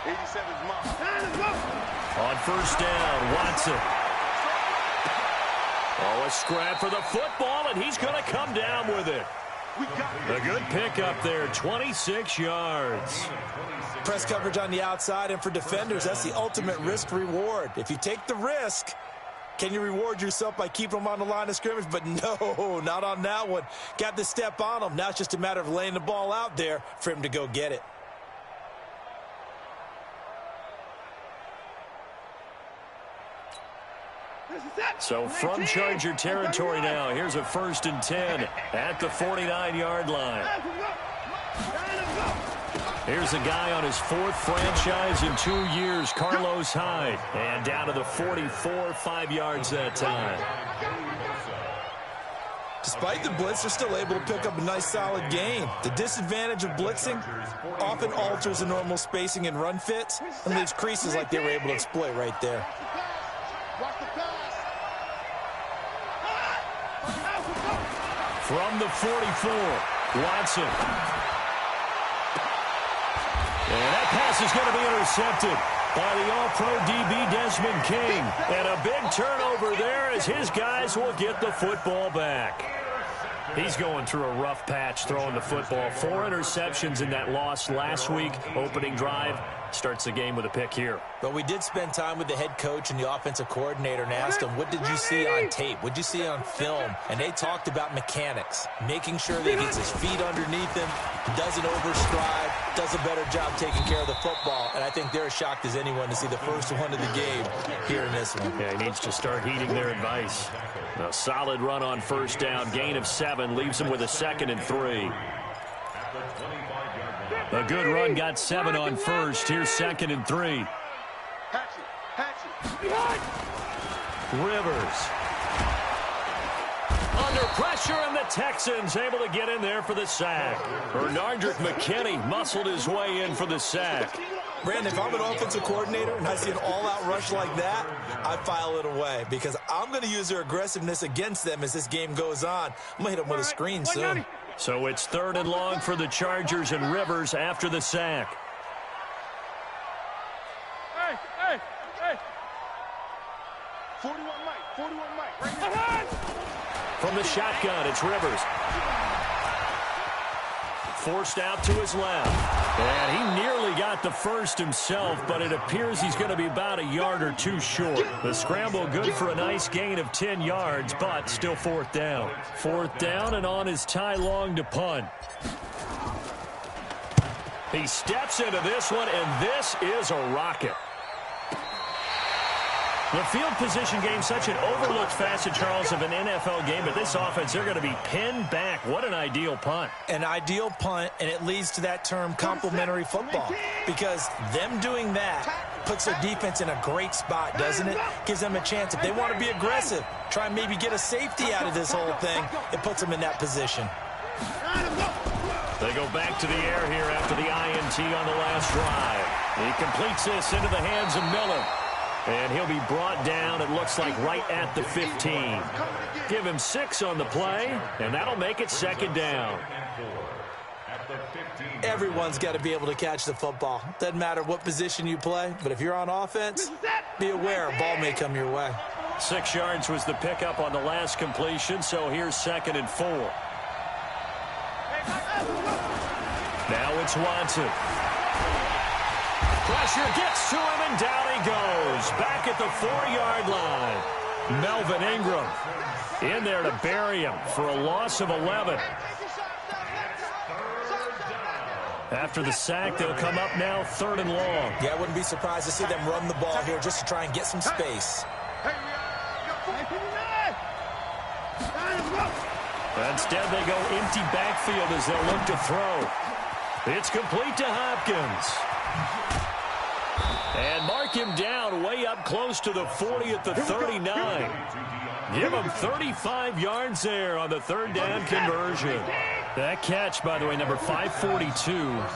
87's mom. On first down, Watson. Oh, a scrap for the football, and he's going to come down with it. A good pickup there, 26 yards. Press coverage on the outside, and for defenders, that's the ultimate risk-reward. If you take the risk, can you reward yourself by keeping them on the line of scrimmage? But no, not on that one. Got the step on him. Now it's just a matter of laying the ball out there for him to go get it. So from Charger territory now, here's a 1st and 10 at the 49-yard line. Here's a guy on his 4th franchise in 2 years, Carlos Hyde. And down to the 44, 5 yards that time. Despite the blitz, they're still able to pick up a nice, solid gain. The disadvantage of blitzing often alters the normal spacing and run fits and leaves creases like they were able to exploit right there. From the 44, Watson. And that pass is going to be intercepted by the All-Pro DB Desmond King. And a big turnover there as his guys will get the football back. He's going through a rough patch throwing the football. 4 interceptions in that loss last week. Opening drive starts the game with a pick here. But we did spend time with the head coach and the offensive coordinator and asked him, what did you see on tape? What did you see on film? And they talked about mechanics, making sure that he gets his feet underneath him, doesn't overstride, does a better job taking care of the football. And I think they're as shocked as anyone to see the first one of the game here in this one. Yeah, he needs to start heeding their advice. A solid run on first down. Gain of 7 leaves him with a 2nd and 3. A good run got 7 on first. Here's 2nd and 3. Rivers. Under pressure, and the Texans able to get in there for the sack. Bernardrick McKinney muscled his way in for the sack. Brandon, if I'm an offensive coordinator and I see an all-out rush like that, I file it away because I'm going to use their aggressiveness against them as this game goes on. I'm going to hit them with a screen soon. So it's 3rd and long for the Chargers and Rivers after the sack. Hey. 41 Mike. Right here. From the shotgun, it's Rivers. Forced out to his left. And he nearly got the first himself, but it appears he's going to be about a yard or 2 short. The scramble good for a nice gain of 10 yards, but still 4th down. 4th down, and on is Ty Long to punt. He steps into this one, and this is a rocket. The field position game, such an overlooked facet, Charles, of an NFL game. But this offense, they're going to be pinned back. What an ideal punt. An ideal punt, and it leads to that term complementary football. Because them doing that puts their defense in a great spot, doesn't it? Gives them a chance. If they want to be aggressive, try and maybe get a safety out of this whole thing, it puts them in that position. They go back to the air here after the INT on the last drive. He completes this into the hands of Miller. And he'll be brought down, it looks like, right at the 15. Give him 6 on the play, and that'll make it 2nd down. Everyone's got to be able to catch the football. Doesn't matter what position you play, but if you're on offense, be aware a ball may come your way. 6 yards was the pickup on the last completion, so here's 2nd and 4. Now it's Watson. Pressure gets to him, and down he goes. Back at the 4-yard line. Melvin Ingram in there to bury him for a loss of 11. After the sack, they'll come up now 3rd and long. Yeah, I wouldn't be surprised to see them run the ball here just to try and get some space. Instead, they go empty backfield as they'll look to throw. It's complete to Hopkins. And mark him down way up close to the 40 at the 39. Give him 35 yards there on the 3rd down conversion. That catch, by the way, number 542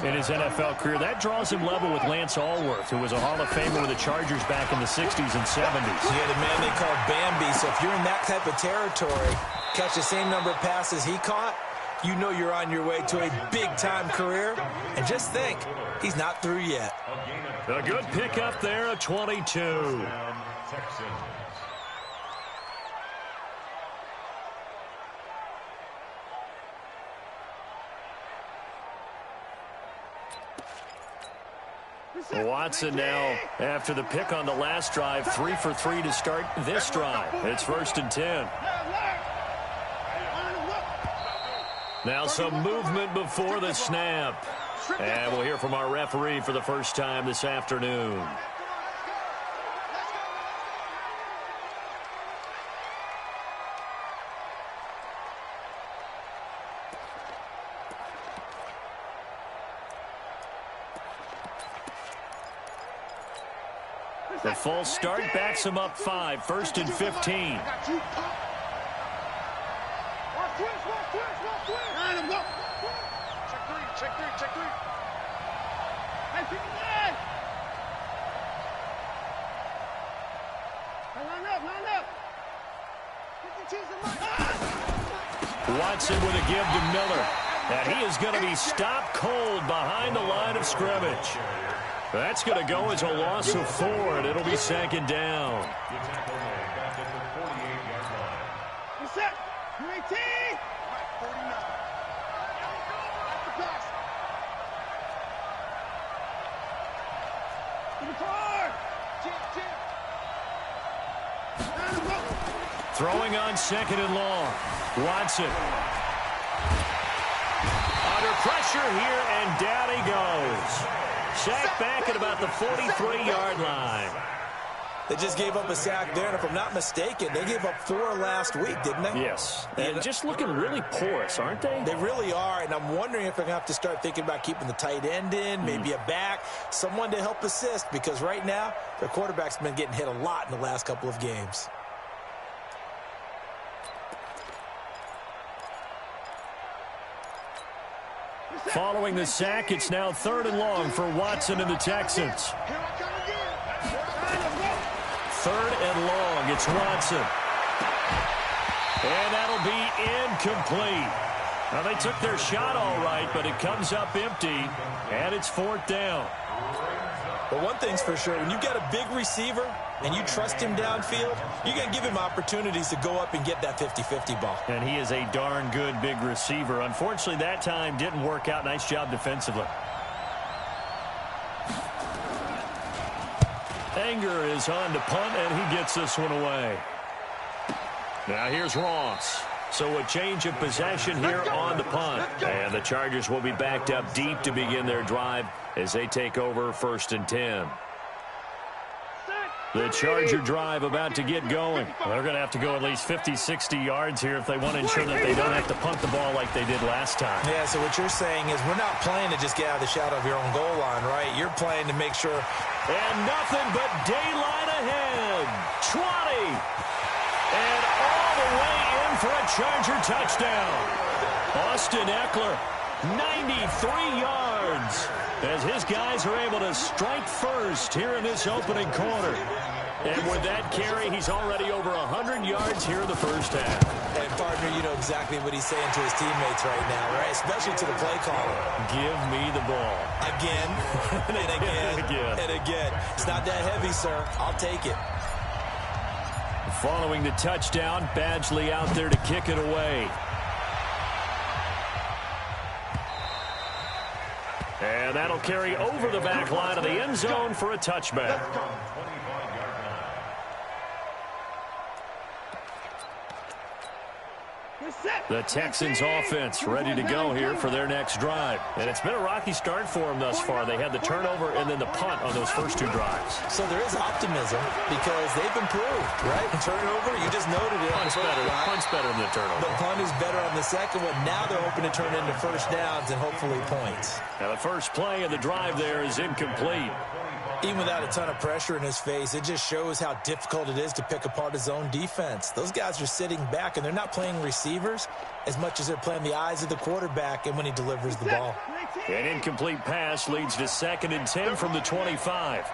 in his NFL career. That draws him level with Lance Allworth, who was a Hall of Famer with the Chargers back in the 60s and 70s. Yeah, the man they call Bambi. So if you're in that type of territory, catch the same number of passes he caught, you know you're on your way to a big-time career. And just think, he's not through yet. A good pickup there, a 22. Watson now, after the pick on the last drive, 3 for 3 to start this drive. It's 1st and 10. Now some movement before the snap. And we'll hear from our referee for the first time this afternoon. The false start backs him up 5, 1st and 15. Check three. Hey, pick it up. Line up. Watson with a give to Miller. And he is going to be stopped cold behind the line of scrimmage. That's going to go as a loss of 4, and it'll be 2nd down. Set. UAT. 49. Throwing on 2nd and long. Watson. Under pressure here, and down he goes. Sacked back at about the 43-yard line. They just gave up a sack there, and if I'm not mistaken, they gave up 4 last week, didn't they? Yes. And just looking really porous, aren't they? They really are, and I'm wondering if they're going to have to start thinking about keeping the tight end in, maybe a back, someone to help assist, because right now, their quarterback's been getting hit a lot in the last couple of games. Following the sack, it's now 3rd and long for Watson and the Texans. 3rd and long, it's Watson. And that'll be incomplete. Now, they took their shot all right, but it comes up empty, and it's 4th down. But one thing's for sure, when you've got a big receiver and you trust him downfield, you're going to give him opportunities to go up and get that 50-50 ball. And he is a darn good big receiver. Unfortunately, that time didn't work out. Nice job defensively. Anger is on to punt, and he gets this one away. Now here's Ross. So a change of possession here on the punt. And the Chargers will be backed up deep to begin their drive as they take over 1st and 10. The Charger drive about to get going. They're going to have to go at least 50, 60 yards here if they want to ensure that they don't have to punt the ball like they did last time. Yeah, so what you're saying is we're not playing to just get out of the shadow of your own goal line, right? You're playing to make sure. And nothing but daylight ahead. 20. And all the way in for a Charger touchdown. Austin Eckler, 93 yards. As his guys are able to strike first here in this opening quarter. And with that carry, he's already over 100 yards here in the first half. And, partner, you know exactly what he's saying to his teammates right now, right? Especially to the play caller. Give me the ball. Again, and again, and again. It's not that heavy, sir. I'll take it. Following the touchdown, Badgley out there to kick it away. And that'll carry over the back line of the end zone for a touchback. The Texans offense ready to go here for their next drive. And it's been a rocky start for them thus far. They had the turnover and then the punt on those first 2 drives. So there is optimism because they've improved, right? Turnover, you just noted it. Punt's better than the turnover. The punt is better on the second one. Now they're hoping to turn into first downs and hopefully points. Now the first play of the drive there is incomplete. Even without a ton of pressure in his face, it just shows how difficult it is to pick apart his own defense. Those guys are sitting back, and they're not playing receivers as much as they're playing the eyes of the quarterback and when he delivers the ball. An incomplete pass leads to 2nd and 10 from the 25.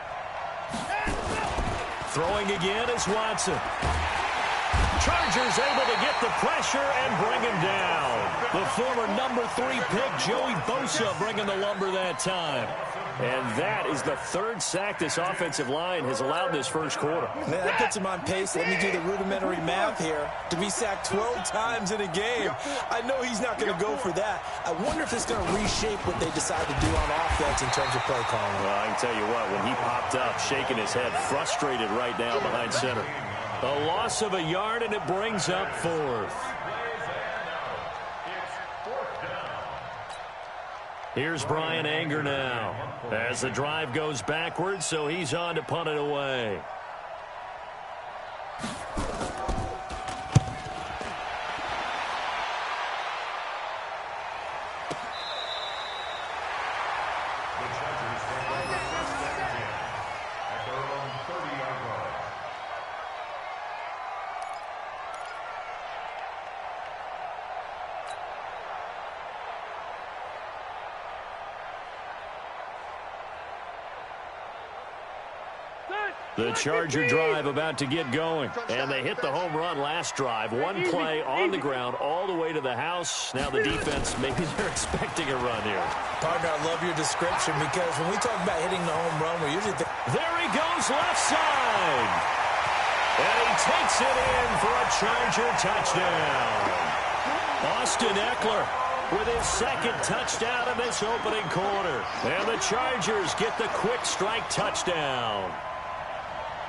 Throwing again is Watson. Chargers able to get the pressure and bring him down. The former number 3 pick, Joey Bosa, bringing the lumber that time. And that is the 3rd sack this offensive line has allowed this first quarter. Man, that puts him on pace. Let me do the rudimentary math here. To be sacked 12 times in a game, I know he's not going to go for that. I wonder if it's going to reshape what they decide to do on offense in terms of play calling. Well, I can tell you what, when he popped up, shaking his head, frustrated right now behind center. A loss of a yard, and it brings up 4th. Here's Brian Anger now as the drive goes backwards, so he's on to punt it away. The Charger drive about to get going. And they hit the home run last drive. One play on the ground all the way to the house. Now the defense, maybe they're expecting a run here. Partner, I love your description because when we talk about hitting the home run, we usually think... There he goes left side. And he takes it in for a Charger touchdown. Austin Eckler with his 2nd touchdown of this opening quarter. And the Chargers get the quick strike touchdown.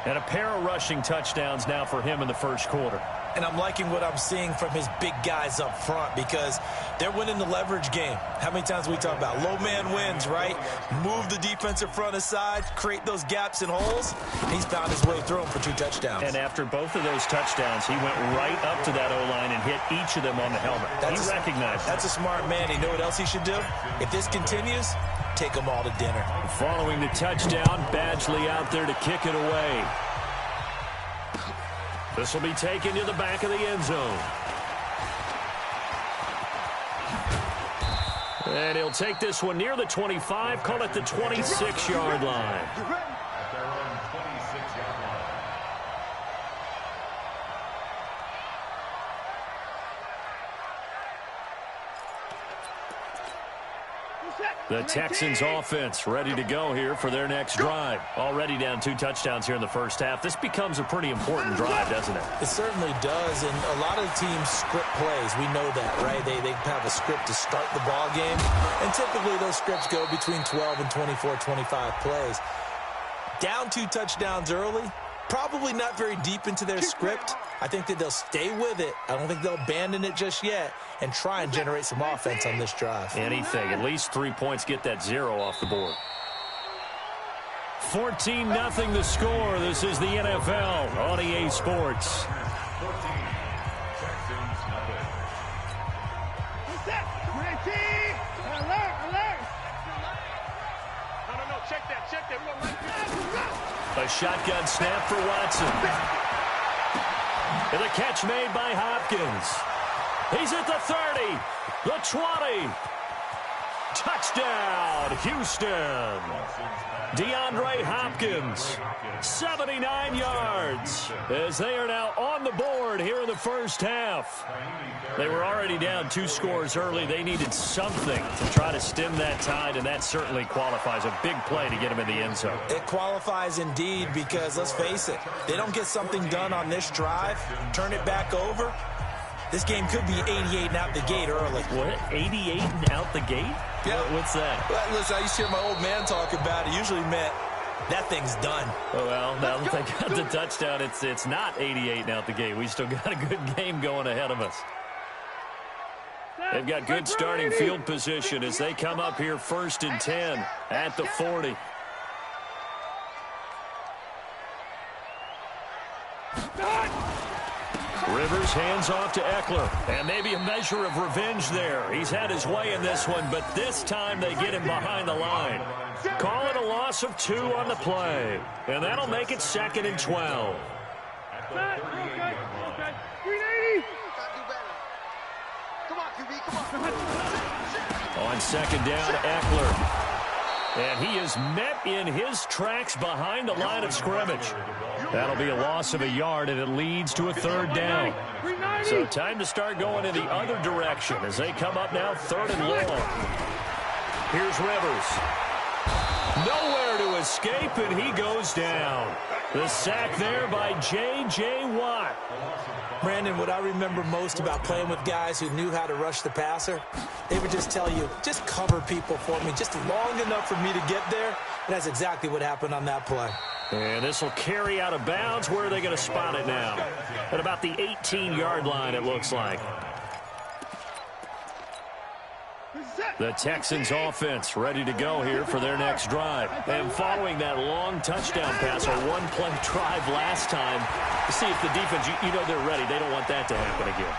And a pair of rushing touchdowns now for him in the first quarter. And I'm liking what I'm seeing from his big guys up front because they're winning the leverage game. How many times we talk about low man wins, right? Move the defensive front aside, create those gaps and holes. He's found his way through them for 2 touchdowns. And after both of those touchdowns, he went right up to that O-line and hit each of them on the helmet. He recognized it. That's a smart man. You know what else he should do? If this continues, take them all to dinner. Following the touchdown, Badgley out there to kick it away. This will be taken to the back of the end zone. And he'll take this one near the 25, call it the 26-yard line. The Texans offense ready to go here for their next drive. Already down 2 touchdowns here in the first half. This becomes a pretty important drive, doesn't it? It certainly does, and a lot of teams script plays. We know that, right? They have a script to start the ball game, and typically those scripts go between 12 and 24, 25 plays. Down 2 touchdowns early, probably not very deep into their script. I think that they'll stay with it. I don't think they'll abandon it just yet and try and generate some offense on this drive. Anything. At least 3 points, get that 0 off the board. 14-0 the score. This is the NFL on EA Sports. A shotgun snap for Watson. And a catch made by Hopkins. He's at the 30, the 20. Touchdown, Houston. DeAndre Hopkins, 79 yards, as they are now on the board here in the first half. They were already down 2 scores early. They needed something to try to stem that tide, and that certainly qualifies. A big play to get them in the end zone. It qualifies indeed because, let's face it, they don't get something done on this drive, turn it back over, this game could be 88 and out the gate early. What? 88 and out the gate? Yeah. What's that? Well, listen, I used to hear my old man talk about it. Usually meant that thing's done. Oh, well, now that they got the touchdown, it's not 88 and out the gate. We still got a good game going ahead of us. They've got good starting field position as they come up here 1st and 10 at the 40. Rivers hands off to Eckler, and maybe a measure of revenge there. He's had his way in this one, but this time they get him behind the line. Call it a loss of 2 on the play, and that'll make it 2nd and 12. Okay. 380. On 2nd down, Eckler. And he is met in his tracks behind the line of scrimmage. That'll be a loss of a yard, and it leads to a third down. So time to start going in the other direction as they come up now 3rd and long. Here's Rivers. Nowhere to escape, and he goes down. The sack there by J.J. Watt. Brandon, what I remember most about playing with guys who knew how to rush the passer, they would just tell you, just cover people for me, just long enough for me to get there. And that's exactly what happened on that play. And this will carry out of bounds. Where are they going to spot it now? At about the 18-yard line, it looks like. The Texans offense ready to go here for their next drive. And following that long touchdown pass, a one-play drive last time, to see if the defense, you know they're ready. They don't want that to happen again.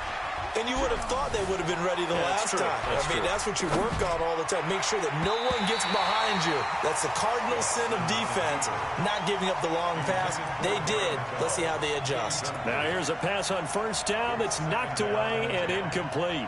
And you would have thought they would have been ready the last time. That's what you work on all the time. Make sure that no one gets behind you. That's the cardinal sin of defense, not giving up the long pass. They did. Let's see how they adjust. Now here's a pass on first down that's knocked away and incomplete.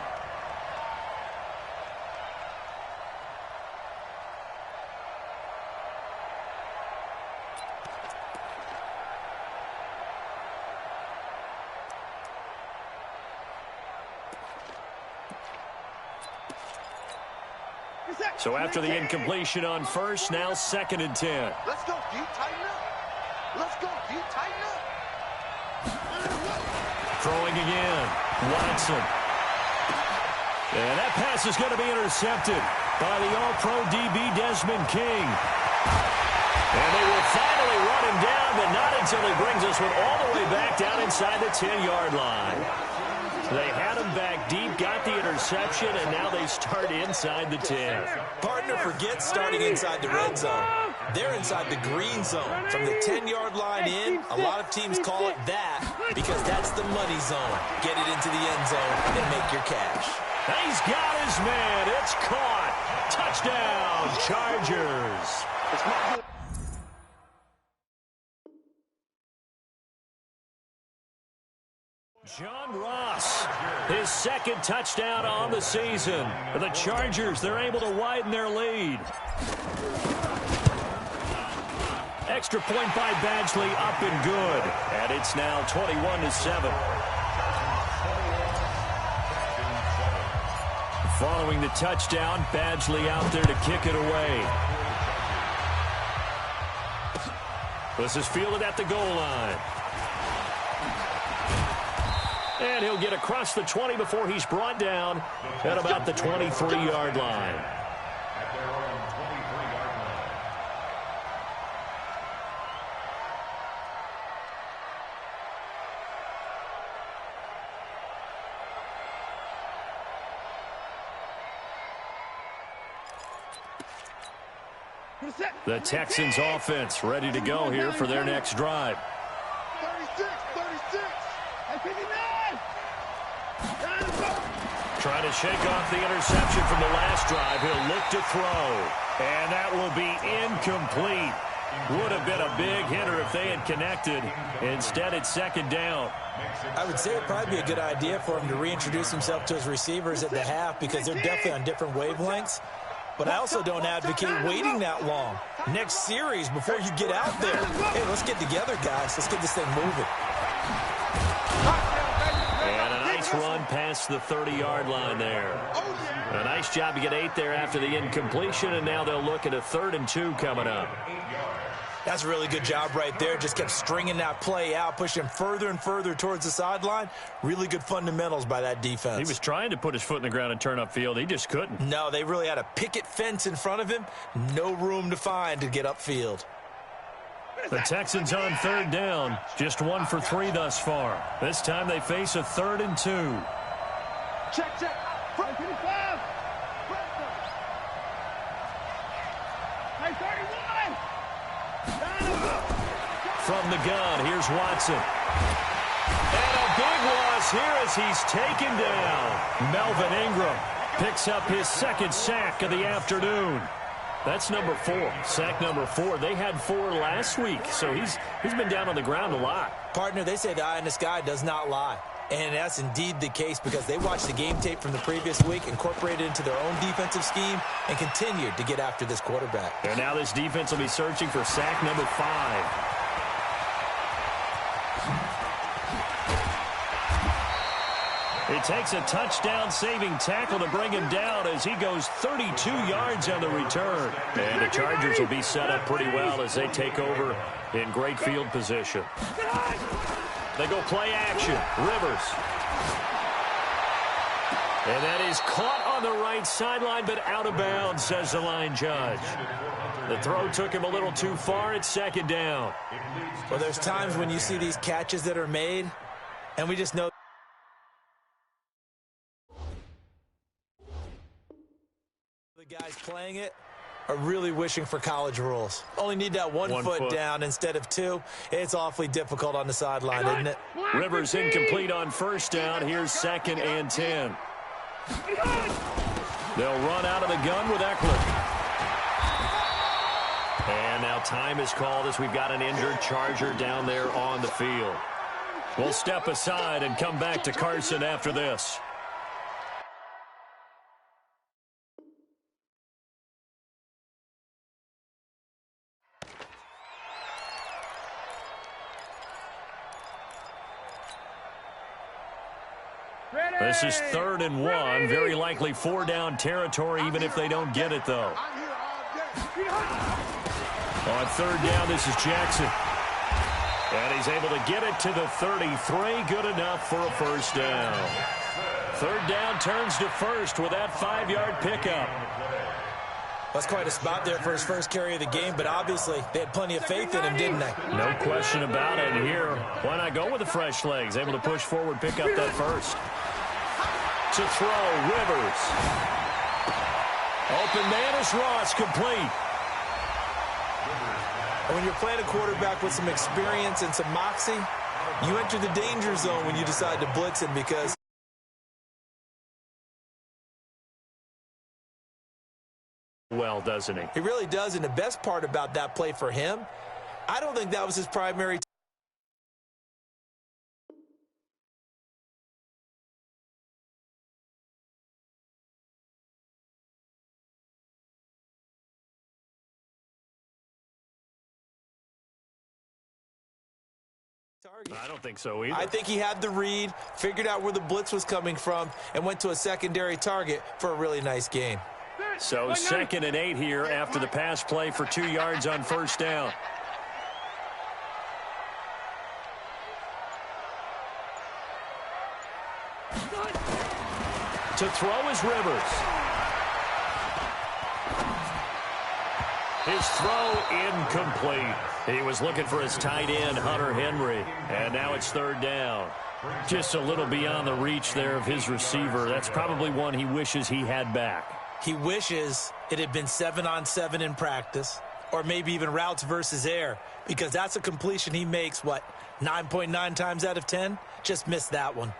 So after the incompletion on first, now 2nd and 10. Let's go, D. Tighten up. Let's go, D. Tighten up. Throwing again. Watson. And that pass is going to be intercepted by the All-Pro DB Desmond King. And they will finally run him down, but not until he brings us one all the way back down inside the 10-yard line. They had him back deep, got the interception, and now they start inside the 10. Partner forgets starting inside the red zone. They're inside the green zone. From the 10-yard line in, a lot of teams call it that because that's the money zone. Get it into the end zone and make your cash. He's got his man. It's caught. Touchdown, Chargers. John Ross, his 2nd touchdown on the season. The Chargers, they're able to widen their lead. Extra point by Badgley, up and good. And it's now 21-7. Following the touchdown, Badgley out there to kick it away. This is fielded at the goal line. And he'll get across the 20 before he's brought down at about the 23-yard line. The Texans offense ready to go here for their next drive. 36, 36, and 59. Trying to shake off the interception from the last drive. He'll look to throw. And that will be incomplete. Would have been a big hitter if they had connected. Instead, it's 2nd down. I would say it would probably be a good idea for him to reintroduce himself to his receivers at the half because they're definitely on different wavelengths. But I also don't advocate waiting that long. Next series, before you get out there, hey, let's get together, guys. Let's get this thing moving. And a nice run past the 30-yard line there. A nice job to get 8 there after the incompletion, and now they'll look at a 3rd and 2 coming up. That's a really good job right there. Just kept stringing that play out, pushing further and further towards the sideline. Really good fundamentals by that defense. He was trying to put his foot in the ground and turn upfield. He just couldn't. No, they really had a picket fence in front of him. No room to find to get upfield. The Texans on 3rd down. Just 1 for 3 thus far. This time they face a 3rd and 2. Check, check. Front 25. Hey, 31. From the gun, here's Watson. And a big loss here as he's taken down. Melvin Ingram picks up his 2nd sack of the afternoon. That's number 4, sack number 4. They had 4 last week, so he's been down on the ground a lot. Partner, they say the eye in the sky does not lie. And that's indeed the case because they watched the game tape from the previous week, incorporated it into their own defensive scheme, and continued to get after this quarterback. And now this defense will be searching for sack number 5. It takes a touchdown-saving tackle to bring him down as he goes 32 yards on the return. And the Chargers will be set up pretty well as they take over in great field position. They go play action. Rivers. And that is caught on the right sideline, but out of bounds, says the line judge. The throw took him a little too far. It's second down. Well, there's times when you see these catches that are made, and we just know the guys playing it are really wishing for college rules. Only need that one foot down instead of 2. It's awfully difficult on the sideline, isn't it? Rivers incomplete on first down. Here's 2nd and 10. They'll run out of the gun with Eckler. And now time is called as we've got an injured Charger down there on the field. We'll step aside and come back to Carson after this. This is 3rd and 1. Very likely 4-down territory, even if they don't get it, though. On 3rd down, this is Jackson. And he's able to get it to the 33. Good enough for a first down. 3rd down turns to first with that 5-yard pickup. That's quite a spot there for his first carry of the game, but obviously they had plenty of faith in him, didn't they? No question about it. And here, why not go with the fresh legs? Able to push forward, pick up that first. To throw, Rivers. Open man is Ross, complete. And when you're playing a quarterback with some experience and some moxie, you enter the danger zone when you decide to blitz him because well, doesn't he? He really does, and the best part about that play for him, I don't think that was his primary target. I don't think so either. I think he had the read, figured out where the blitz was coming from, and went to a secondary target for a really nice game. So 2nd and 8 here after the pass play for 2 yards on first down. To throw is Rivers. His throw incomplete. He was looking for his tight end, Hunter Henry. And now it's 3rd down. Just a little beyond the reach there of his receiver. That's probably one he wishes he had back. He wishes it had been 7-on-7 in practice, or maybe even routes versus air, because that's a completion he makes, 9.9 times out of 10? Just missed that one.